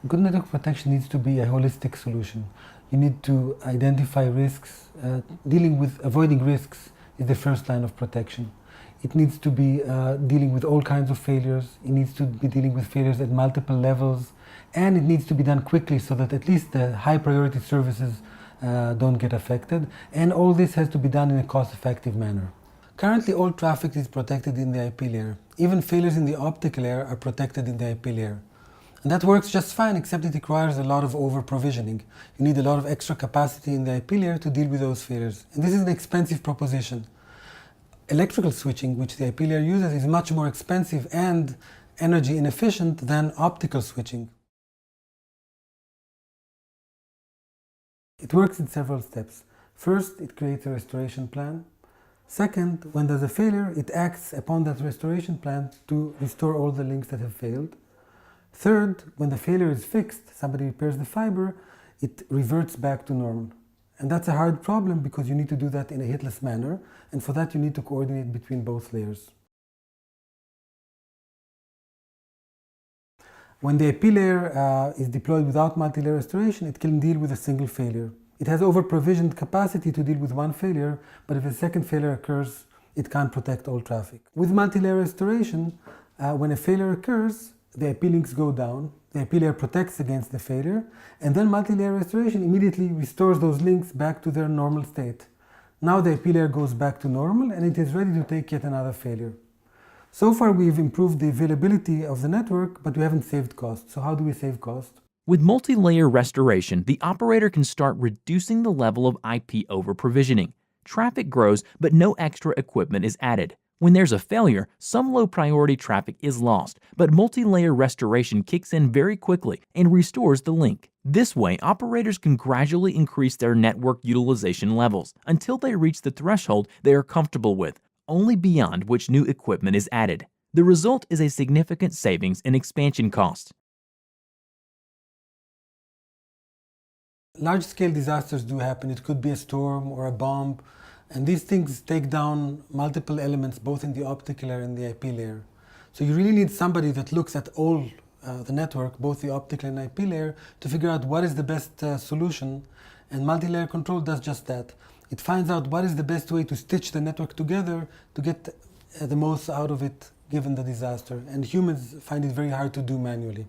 Good network protection needs to be a holistic solution. You need to identify risks. Avoiding risks is the first line of protection. It needs to be dealing with all kinds of failures. It needs to be dealing with failures at multiple levels. And it needs to be done quickly so that at least the high priority services don't get affected. And all this has to be done in a cost-effective manner. Currently, all traffic is protected in the IP layer. Even failures in the optical layer are protected in the IP layer. And that works just fine, except it requires a lot of over-provisioning. You need a lot of extra capacity in the IP layer to deal with those failures. And this is an expensive proposition. Electrical switching, which the IP layer uses, is much more expensive and energy inefficient than optical switching. It works in several steps. First, it creates a restoration plan. Second, when there's a failure, it acts upon that restoration plan to restore all the links that have failed. Third, when the failure is fixed, somebody repairs the fiber, it reverts back to normal. And that's a hard problem because you need to do that in a hitless manner, and for that you need to coordinate between both layers. When the IP layer is deployed without multi-layer restoration, it can deal with a single failure. It has over-provisioned capacity to deal with one failure, but if a second failure occurs, it can't protect all traffic. With multi-layer restoration, when a failure occurs, the IP links go down, the IP layer protects against the failure, and then multi-layer restoration immediately restores those links back to their normal state. Now the IP layer goes back to normal and it is ready to take yet another failure. So far we've improved the availability of the network, but we haven't saved cost. So how do we save cost? With multi-layer restoration, the operator can start reducing the level of IP over-provisioning. Traffic grows, but no extra equipment is added. When there's a failure, some low-priority traffic is lost, but multi-layer restoration kicks in very quickly and restores the link. This way, operators can gradually increase their network utilization levels until they reach the threshold they are comfortable with, only beyond which new equipment is added. The result is a significant savings in expansion costs. Large-scale disasters do happen. It could be a storm or a bomb, and these things take down multiple elements both in the optical layer and the IP layer. So you really need somebody that looks at all the network, both the optical and IP layer, to figure out what is the best solution, and multi-layer control does just that. It finds out what is the best way to stitch the network together to get the most out of it given the disaster, and humans find it very hard to do manually.